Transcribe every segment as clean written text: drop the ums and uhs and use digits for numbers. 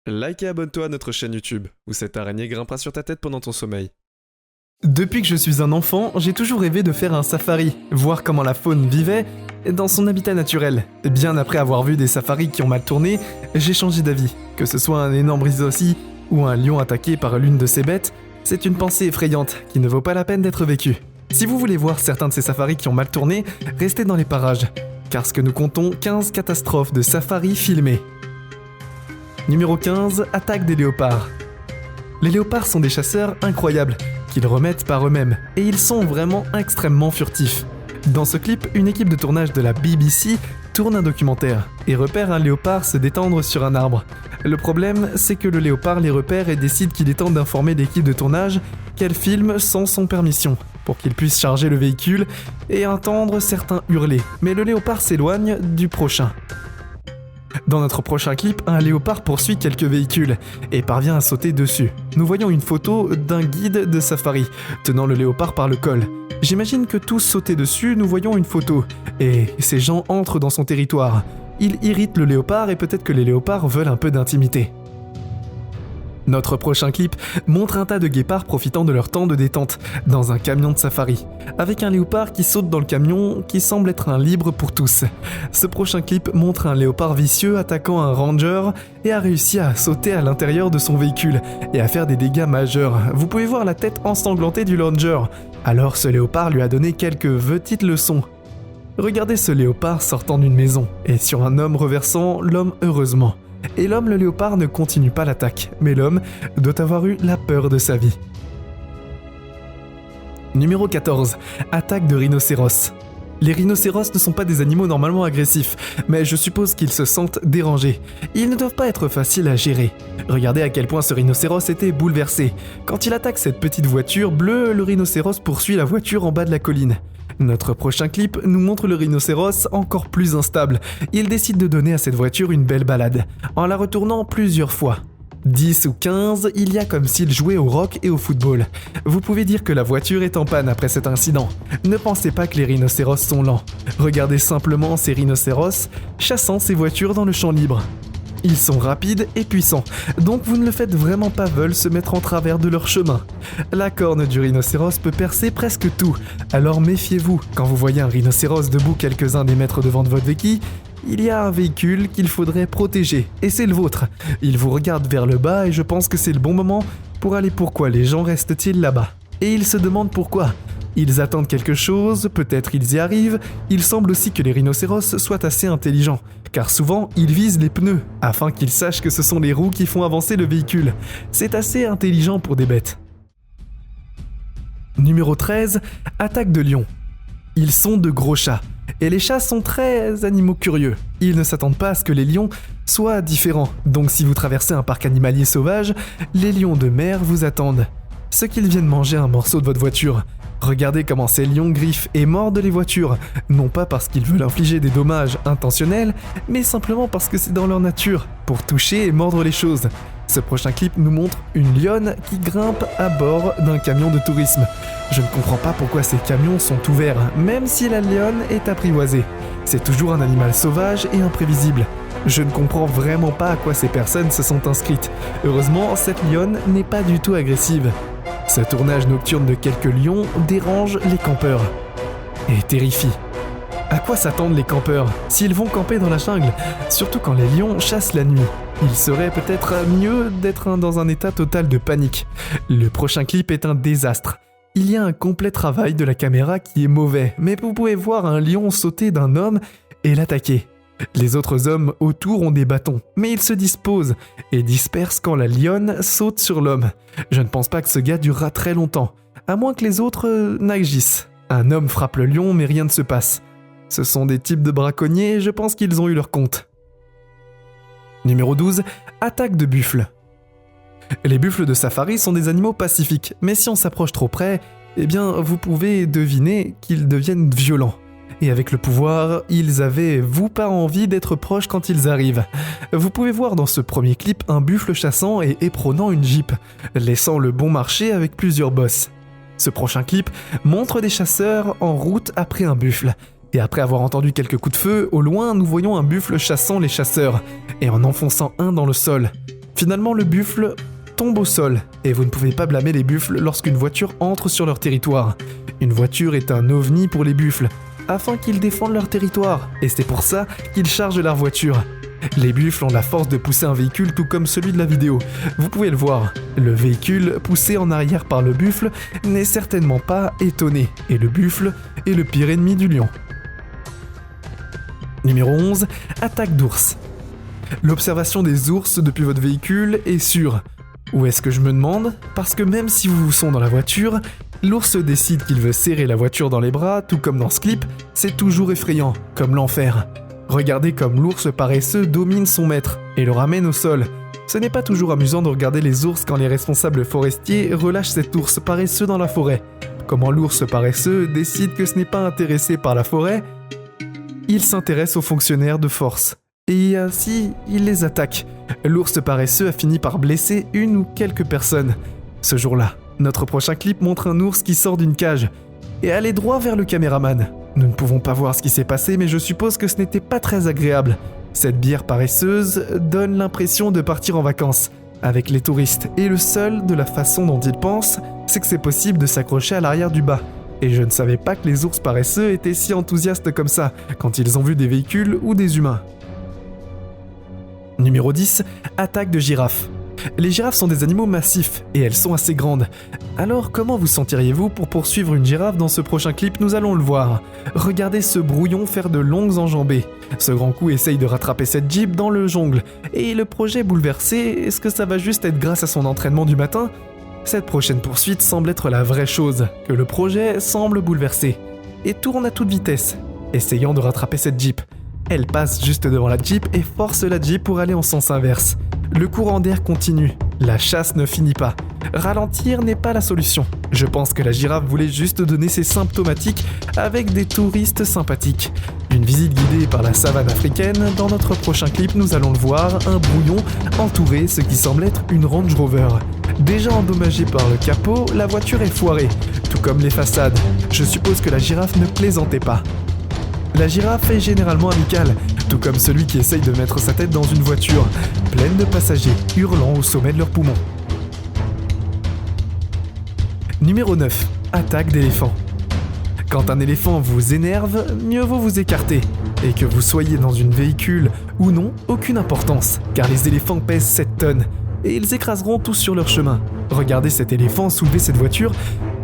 Like et abonne-toi à notre chaîne YouTube, où cette araignée grimpera sur ta tête pendant ton sommeil. Depuis que je suis un enfant, j'ai toujours rêvé de faire un safari, voir comment la faune vivait dans son habitat naturel. Bien après avoir vu des safaris qui ont mal tourné, j'ai changé d'avis. Que ce soit un énorme rhinocéros ou un lion attaqué par l'une de ces bêtes, c'est une pensée effrayante qui ne vaut pas la peine d'être vécue. Si vous voulez voir certains de ces safaris qui ont mal tourné, restez dans les parages, car ce que nous comptons, 15 catastrophes de safaris filmées. Numéro 15, attaque des léopards. Les léopards sont des chasseurs incroyables, qu'ils remettent par eux-mêmes, et ils sont vraiment extrêmement furtifs. Dans ce clip, une équipe de tournage de la BBC tourne un documentaire, et repère un léopard se détendre sur un arbre. Le problème, c'est que le léopard les repère et décide qu'il est temps d'informer l'équipe de tournage qu'elle filme sans son permission, pour qu'il puisse charger le véhicule et entendre certains hurler. Mais le léopard s'éloigne du prochain. Dans notre prochain clip, un léopard poursuit quelques véhicules et parvient à sauter dessus. Nous voyons une photo d'un guide de safari tenant le léopard par le col. J'imagine que tous sautés dessus, nous voyons une photo et ces gens entrent dans son territoire. Ils irritent le léopard et peut-être que les léopards veulent un peu d'intimité. Notre prochain clip montre un tas de guépards profitant de leur temps de détente dans un camion de safari, avec un léopard qui saute dans le camion qui semble être un libre pour tous. Ce prochain clip montre un léopard vicieux attaquant un ranger et a réussi à sauter à l'intérieur de son véhicule et à faire des dégâts majeurs. Vous pouvez voir la tête ensanglantée du ranger. Alors ce léopard lui a donné quelques petites leçons. Regardez ce léopard sortant d'une maison et sur un homme reversant l'homme heureusement. Et l'homme, le léopard, ne continue pas l'attaque, mais l'homme doit avoir eu la peur de sa vie. Numéro 14. Attaque de rhinocéros. Les rhinocéros ne sont pas des animaux normalement agressifs, mais je suppose qu'ils se sentent dérangés. Ils ne doivent pas être faciles à gérer. Regardez à quel point ce rhinocéros était bouleversé. Quand il attaque cette petite voiture bleue, le rhinocéros poursuit la voiture en bas de la colline. Notre prochain clip nous montre le rhinocéros encore plus instable. Il décide de donner à cette voiture une belle balade, en la retournant plusieurs fois. 10 ou 15, il y a comme s'il jouait au rock et au football. Vous pouvez dire que la voiture est en panne après cet incident. Ne pensez pas que les rhinocéros sont lents. Regardez simplement ces rhinocéros chassant ces voitures dans le champ libre. Ils sont rapides et puissants, donc vous ne le faites vraiment pas veulent se mettre en travers de leur chemin. La corne du rhinocéros peut percer presque tout, alors méfiez-vous. Quand vous voyez un rhinocéros debout quelques-uns des mètres devant de votre véhicule, il y a un véhicule qu'il faudrait protéger, et c'est le vôtre. Il vous regarde vers le bas et je pense que c'est le bon moment pour aller. Pourquoi les gens restent-ils là-bas? Et ils se demandent pourquoi. Ils attendent quelque chose, peut-être ils y arrivent. Il semble aussi que les rhinocéros soient assez intelligents, car souvent ils visent les pneus, afin qu'ils sachent que ce sont les roues qui font avancer le véhicule. C'est assez intelligent pour des bêtes. Numéro 13, attaque de lions. Ils sont de gros chats, et les chats sont très animaux curieux. Ils ne s'attendent pas à ce que les lions soient différents, donc si vous traversez un parc animalier sauvage, les lions de mer vous attendent. Ce qu'ils viennent manger un morceau de votre voiture. Regardez comment ces lions griffent et mordent les voitures, non pas parce qu'ils veulent infliger des dommages intentionnels, mais simplement parce que c'est dans leur nature, pour toucher et mordre les choses. Ce prochain clip nous montre une lionne qui grimpe à bord d'un camion de tourisme. Je ne comprends pas pourquoi ces camions sont ouverts, même si la lionne est apprivoisée. C'est toujours un animal sauvage et imprévisible. Je ne comprends vraiment pas à quoi ces personnes se sont inscrites. Heureusement, cette lionne n'est pas du tout agressive. Ce tournage nocturne de quelques lions dérange les campeurs et terrifie. À quoi s'attendent les campeurs s'ils vont camper dans la jungle, surtout quand les lions chassent la nuit? Il serait peut-être mieux d'être dans un état total de panique. Le prochain clip est un désastre. Il y a un complet travail de la caméra qui est mauvais, mais vous pouvez voir un lion sauter d'un homme et l'attaquer. Les autres hommes autour ont des bâtons, mais ils se disposent et dispersent quand la lionne saute sur l'homme. Je ne pense pas que ce gars durera très longtemps, à moins que les autres n'agissent. Un homme frappe le lion, mais rien ne se passe. Ce sont des types de braconniers et je pense qu'ils ont eu leur compte. Numéro 12, attaque de buffles. Les buffles de safari sont des animaux pacifiques, mais si on s'approche trop près, eh bien vous pouvez deviner qu'ils deviennent violents. Et avec le pouvoir, ils avaient pas envie d'être proches quand ils arrivent. Vous pouvez voir dans ce premier clip un buffle chassant et éperonant une jeep, laissant le bon marché avec plusieurs bosses. Ce prochain clip montre des chasseurs en route après un buffle. Et après avoir entendu quelques coups de feu, au loin, nous voyons un buffle chassant les chasseurs, et en enfonçant un dans le sol. Finalement, le buffle tombe au sol, et vous ne pouvez pas blâmer les buffles lorsqu'une voiture entre sur leur territoire. Une voiture est un ovni pour les buffles, afin qu'ils défendent leur territoire, et c'est pour ça qu'ils chargent leur voiture. Les buffles ont la force de pousser un véhicule tout comme celui de la vidéo. Vous pouvez le voir, le véhicule poussé en arrière par le buffle n'est certainement pas étonné, et le buffle est le pire ennemi du lion. Numéro 11, attaque d'ours. L'observation des ours depuis votre véhicule est sûre. Où est-ce que je me demande? Parce que même si vous sont dans la voiture, l'ours décide qu'il veut serrer la voiture dans les bras, tout comme dans ce clip, c'est toujours effrayant, comme l'enfer. Regardez comme l'ours paresseux domine son maître et le ramène au sol. Ce n'est pas toujours amusant de regarder les ours quand les responsables forestiers relâchent cet ours paresseux dans la forêt. Comment l'ours paresseux décide que ce n'est pas intéressé par la forêt, il s'intéresse aux fonctionnaires de force. Et ainsi, il les attaque. L'ours paresseux a fini par blesser une ou quelques personnes. Ce jour-là, notre prochain clip montre un ours qui sort d'une cage et allait droit vers le caméraman. Nous ne pouvons pas voir ce qui s'est passé, mais je suppose que ce n'était pas très agréable. Cette bière paresseuse donne l'impression de partir en vacances avec les touristes, et le seul de la façon dont ils pensent, c'est que c'est possible de s'accrocher à l'arrière du bas. Et je ne savais pas que les ours paresseux étaient si enthousiastes comme ça quand ils ont vu des véhicules ou des humains. Numéro 10, attaque de girafes. Les girafes sont des animaux massifs et elles sont assez grandes. Alors comment vous sentiriez-vous pour poursuivre une girafe dans ce prochain clip? Nous allons le voir. Regardez ce brouillon faire de longues enjambées. Ce grand coup essaye de rattraper cette jeep dans le jungle. Et le projet bouleversé, est-ce que ça va juste être grâce à son entraînement du matin? Cette prochaine poursuite semble être la vraie chose, que le projet semble bouleverser. Et tourne à toute vitesse, essayant de rattraper cette jeep. Elle passe juste devant la Jeep et force la Jeep pour aller en sens inverse. Le courant d'air continue, la chasse ne finit pas. Ralentir n'est pas la solution. Je pense que la girafe voulait juste donner ses symptomatiques avec des touristes sympathiques. Une visite guidée par la savane africaine, dans notre prochain clip nous allons le voir, un brouillon entouré ce qui semble être une Range Rover. Déjà endommagée par le capot, la voiture est foirée, tout comme les façades. Je suppose que la girafe ne plaisantait pas. La girafe est généralement amicale, tout comme celui qui essaye de mettre sa tête dans une voiture, pleine de passagers hurlant au sommet de leurs poumons. Numéro 9. Attaque d'éléphant. Quand un éléphant vous énerve, mieux vaut vous écarter. Et que vous soyez dans une véhicule ou non, aucune importance, car les éléphants pèsent 7 tonnes, et ils écraseront tous sur leur chemin. Regardez cet éléphant soulever cette voiture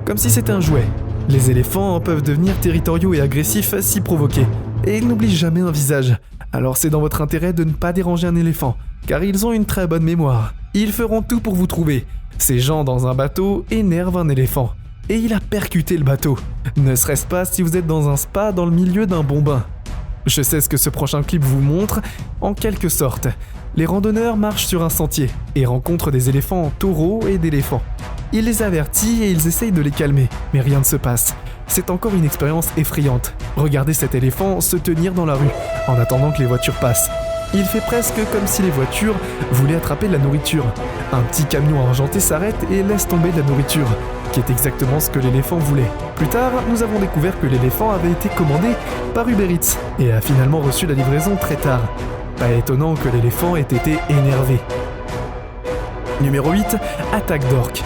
comme si c'était un jouet. Les éléphants peuvent devenir territoriaux et agressifs si provoqués, et ils n'oublient jamais un visage. Alors c'est dans votre intérêt de ne pas déranger un éléphant, car ils ont une très bonne mémoire. Ils feront tout pour vous trouver. Ces gens dans un bateau énervent un éléphant, et il a percuté le bateau. Ne serait-ce pas si vous êtes dans un spa dans le milieu d'un bon bain. Je sais ce que ce prochain clip vous montre, en quelque sorte. Les randonneurs marchent sur un sentier, et rencontrent des éléphants en taureau et d'éléphants. Il les avertit et ils essayent de les calmer, mais rien ne se passe. C'est encore une expérience effrayante. Regardez cet éléphant se tenir dans la rue, en attendant que les voitures passent. Il fait presque comme si les voitures voulaient attraper de la nourriture. Un petit camion argenté s'arrête et laisse tomber de la nourriture, qui est exactement ce que l'éléphant voulait. Plus tard, nous avons découvert que l'éléphant avait été commandé par Uber Eats et a finalement reçu la livraison très tard. Pas étonnant que l'éléphant ait été énervé. Numéro 8, attaque d'orques.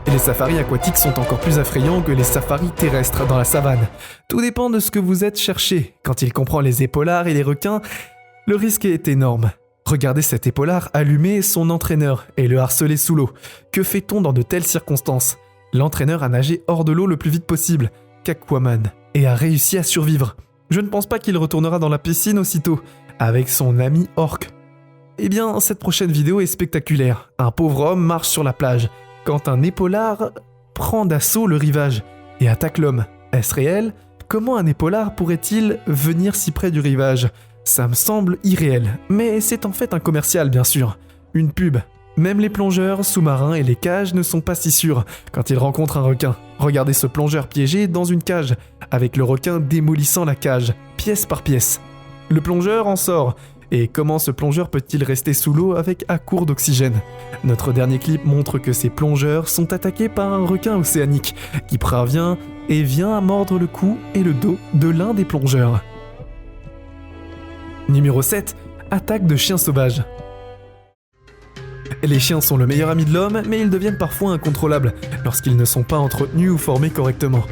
Et les safaris aquatiques sont encore plus effrayants que les safaris terrestres dans la savane. Tout dépend de ce que vous êtes cherché. Quand il comprend les épaulards et les requins, le risque est énorme. Regardez cet épaulard allumer son entraîneur et le harceler sous l'eau. Que fait-on dans de telles circonstances? L'entraîneur a nagé hors de l'eau le plus vite possible, qu'Aquaman, et a réussi à survivre. Je ne pense pas qu'il retournera dans la piscine aussitôt, avec son ami orque. Eh bien, cette prochaine vidéo est spectaculaire. Un pauvre homme marche sur la plage, quand un épaulard prend d'assaut le rivage et attaque l'homme. Est-ce réel? Comment un épaulard pourrait-il venir si près du rivage? Ça me semble irréel, mais c'est en fait un commercial bien sûr. Une pub. Même les plongeurs, sous-marins et les cages ne sont pas si sûrs quand ils rencontrent un requin. Regardez ce plongeur piégé dans une cage, avec le requin démolissant la cage, pièce par pièce. Le plongeur en sort. Et comment ce plongeur peut-il rester sous l'eau avec à court d'oxygène? Notre dernier clip montre que ces plongeurs sont attaqués par un requin océanique qui parvient et vient à mordre le cou et le dos de l'un des plongeurs. Numéro 7. Attaque de chiens sauvages. Les chiens sont le meilleur ami de l'homme, mais ils deviennent parfois incontrôlables lorsqu'ils ne sont pas entretenus ou formés correctement.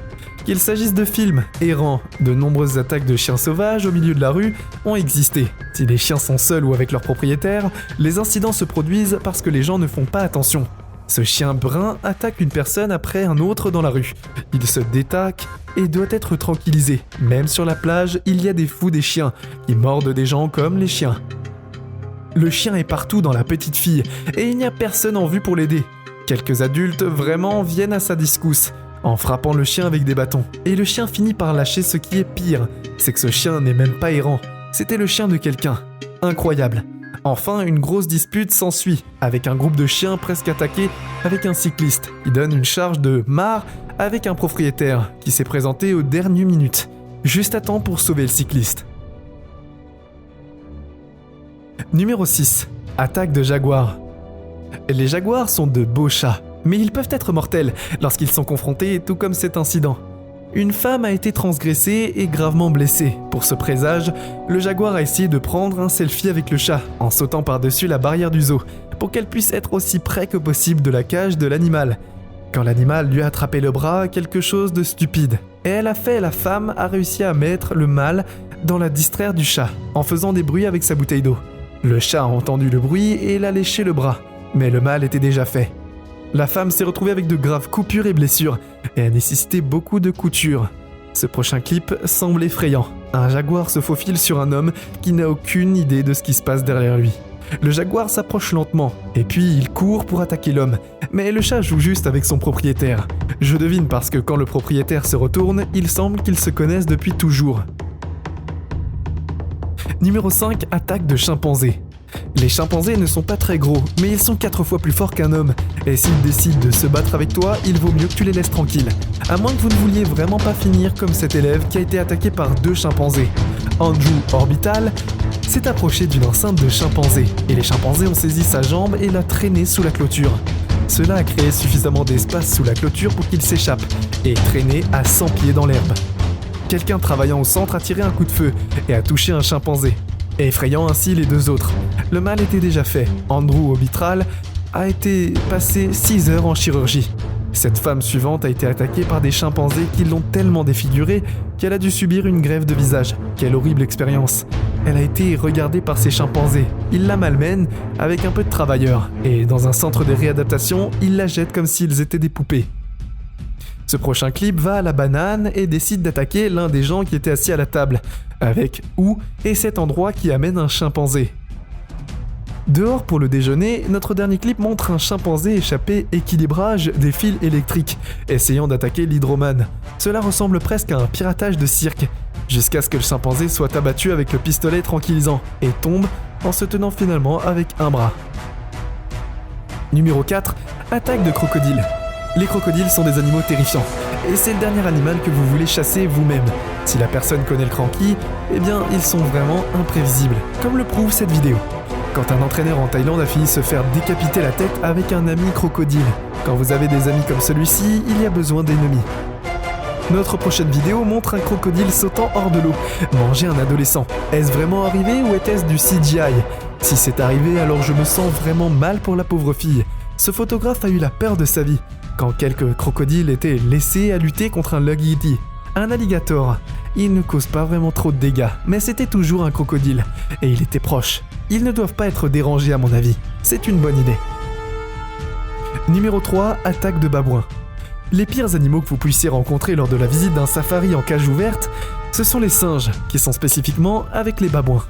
Qu'il s'agisse de films, errants, de nombreuses attaques de chiens sauvages au milieu de la rue ont existé. Si les chiens sont seuls ou avec leurs propriétaires, les incidents se produisent parce que les gens ne font pas attention. Ce chien brun attaque une personne après un autre dans la rue. Il se détaque et doit être tranquillisé. Même sur la plage, il y a des fous des chiens qui mordent des gens comme les chiens. Le chien est partout dans la petite fille et il n'y a personne en vue pour l'aider. Quelques adultes vraiment viennent à sa rescousse en frappant le chien avec des bâtons. Et le chien finit par lâcher. Ce qui est pire, c'est que ce chien n'est même pas errant. C'était le chien de quelqu'un. Incroyable. Enfin, une grosse dispute s'ensuit, avec un groupe de chiens presque attaqués avec un cycliste. Il donne une charge de marre avec un propriétaire qui s'est présenté aux dernières minutes, juste à temps pour sauver le cycliste. Numéro 6. Attaque de jaguars. Les jaguars sont de beaux chats, mais ils peuvent être mortels lorsqu'ils sont confrontés, tout comme cet incident. Une femme a été transgressée et gravement blessée. Pour ce présage, le jaguar a essayé de prendre un selfie avec le chat en sautant par-dessus la barrière du zoo pour qu'elle puisse être aussi près que possible de la cage de l'animal. Quand l'animal lui a attrapé le bras, quelque chose de stupide. Et la femme a réussi à mettre le mâle dans la distraire du chat en faisant des bruits avec sa bouteille d'eau. Le chat a entendu le bruit et l'a léché le bras, mais le mal était déjà fait. La femme s'est retrouvée avec de graves coupures et blessures et a nécessité beaucoup de coutures. Ce prochain clip semble effrayant. Un jaguar se faufile sur un homme qui n'a aucune idée de ce qui se passe derrière lui. Le jaguar s'approche lentement et puis il court pour attaquer l'homme. Mais le chat joue juste avec son propriétaire. Je devine parce que quand le propriétaire se retourne, il semble qu'ils se connaissent depuis toujours. Numéro 5. Attaque de chimpanzés. Les chimpanzés ne sont pas très gros, mais ils sont 4 fois plus forts qu'un homme. Et s'ils décident de se battre avec toi, il vaut mieux que tu les laisses tranquilles. À moins que vous ne vouliez vraiment pas finir comme cet élève qui a été attaqué par 2 chimpanzés. Andrew Orbital s'est approché d'une enceinte de chimpanzés, et les chimpanzés ont saisi sa jambe et l'a traîné sous la clôture. Cela a créé suffisamment d'espace sous la clôture pour qu'il s'échappe, et traîné à 100 pieds dans l'herbe. Quelqu'un travaillant au centre a tiré un coup de feu et a touché un chimpanzé, effrayant ainsi les 2 autres. Le mal était déjà fait. Andrew Orbital a été passé 6 heures en chirurgie. Cette femme suivante a été attaquée par des chimpanzés qui l'ont tellement défigurée qu'elle a dû subir une greffe de visage. Quelle horrible expérience. Elle a été regardée par ces chimpanzés. Ils la malmènent avec un peu de travailleurs. Et dans un centre de réadaptation, ils la jettent comme s'ils étaient des poupées. Ce prochain clip va à la banane et décide d'attaquer l'un des gens qui étaient assis à la table, avec où est cet endroit qui amène un chimpanzé. Dehors pour le déjeuner, notre dernier clip montre un chimpanzé échappé équilibrage des fils électriques, essayant d'attaquer l'hydromane. Cela ressemble presque à un piratage de cirque, jusqu'à ce que le chimpanzé soit abattu avec le pistolet tranquillisant et tombe en se tenant finalement avec un bras. Numéro 4. Attaque de crocodile. Les crocodiles sont des animaux terrifiants, et c'est le dernier animal que vous voulez chasser vous-même. Si la personne connaît le cranky, eh bien ils sont vraiment imprévisibles, comme le prouve cette vidéo. Quand un entraîneur en Thaïlande a fini de se faire décapiter la tête avec un ami crocodile. Quand vous avez des amis comme celui-ci, il y a besoin d'ennemis. Notre prochaine vidéo montre un crocodile sautant hors de l'eau, manger un adolescent. Est-ce vraiment arrivé ou était-ce du CGI? Si c'est arrivé, alors je me sens vraiment mal pour la pauvre fille. Ce photographe a eu la peur de sa vie, quand quelques crocodiles étaient laissés à lutter contre un lagiti, un alligator. Il ne cause pas vraiment trop de dégâts, mais c'était toujours un crocodile, et il était proche. Ils ne doivent pas être dérangés à mon avis, c'est une bonne idée. Numéro 3. Attaque de babouins. Les pires animaux que vous puissiez rencontrer lors de la visite d'un safari en cage ouverte, ce sont les singes, qui sont spécifiquement avec les babouins.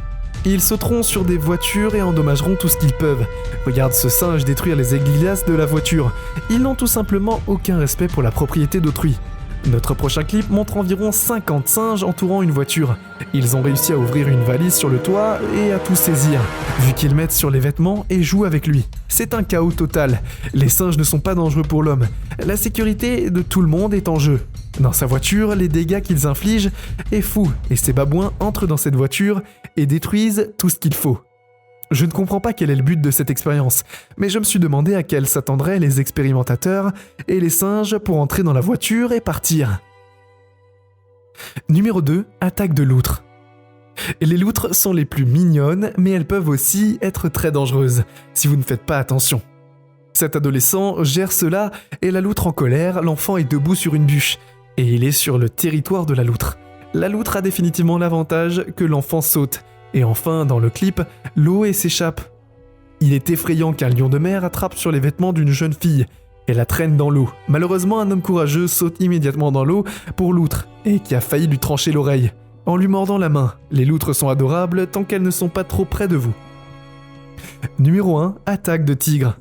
Ils sauteront sur des voitures et endommageront tout ce qu'ils peuvent. Regarde ce singe détruire les aiguillas de la voiture. Ils n'ont tout simplement aucun respect pour la propriété d'autrui. Notre prochain clip montre environ 50 singes entourant une voiture. Ils ont réussi à ouvrir une valise sur le toit et à tout saisir, vu qu'ils mettent sur les vêtements et jouent avec lui. C'est un chaos total. Les singes ne sont pas dangereux pour l'homme. La sécurité de tout le monde est en jeu. Dans sa voiture, les dégâts qu'ils infligent est fou, et ces babouins entrent dans cette voiture et détruisent tout ce qu'il faut. Je ne comprends pas quel est le but de cette expérience, mais je me suis demandé à quel s'attendraient les expérimentateurs et les singes pour entrer dans la voiture et partir. Numéro 2. Attaque de loutre. Et les loutres sont les plus mignonnes, mais elles peuvent aussi être très dangereuses, si vous ne faites pas attention. Cet adolescent gère cela, et la loutre en colère, l'enfant est debout sur une bûche, et il est sur le territoire de la loutre. La loutre a définitivement l'avantage que l'enfant saute, et enfin, dans le clip, Loé s'échappe. Il est effrayant qu'un lion de mer attrape sur les vêtements d'une jeune fille, et la traîne dans l'eau. Malheureusement, un homme courageux saute immédiatement dans l'eau pour l'outre, et qui a failli lui trancher l'oreille. En lui mordant la main, les loutres sont adorables tant qu'elles ne sont pas trop près de vous. Numéro 1, attaque de tigre.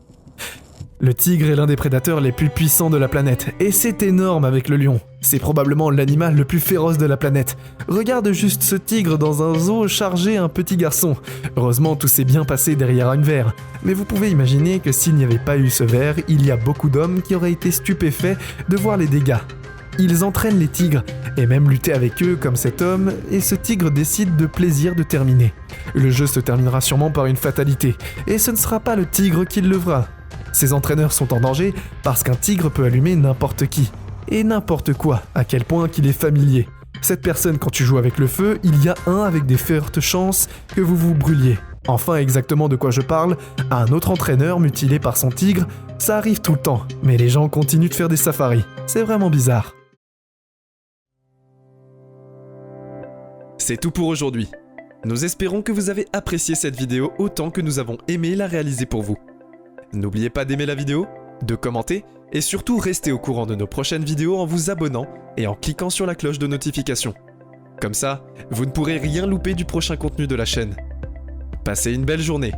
Le tigre est l'un des prédateurs les plus puissants de la planète, et c'est énorme avec le lion. C'est probablement l'animal le plus féroce de la planète. Regarde juste ce tigre dans un zoo charger un petit garçon. Heureusement, tout s'est bien passé derrière une verre. Mais vous pouvez imaginer que s'il n'y avait pas eu ce verre, il y a beaucoup d'hommes qui auraient été stupéfaits de voir les dégâts. Ils entraînent les tigres, et même lutter avec eux comme cet homme, et ce tigre décide de plaisir de terminer. Le jeu se terminera sûrement par une fatalité, et ce ne sera pas le tigre qui le levera. Ces entraîneurs sont en danger parce qu'un tigre peut allumer n'importe qui, et n'importe quoi, à quel point qu'il est familier. Cette personne, quand tu joues avec le feu, il y a avec des fortes chances que vous vous brûliez. Enfin, exactement de quoi je parle, un autre entraîneur mutilé par son tigre, ça arrive tout le temps, mais les gens continuent de faire des safaris. C'est vraiment bizarre. C'est tout pour aujourd'hui. Nous espérons que vous avez apprécié cette vidéo autant que nous avons aimé la réaliser pour vous. N'oubliez pas d'aimer la vidéo, de commenter et surtout restez au courant de nos prochaines vidéos en vous abonnant et en cliquant sur la cloche de notification. Comme ça, vous ne pourrez rien louper du prochain contenu de la chaîne. Passez une belle journée.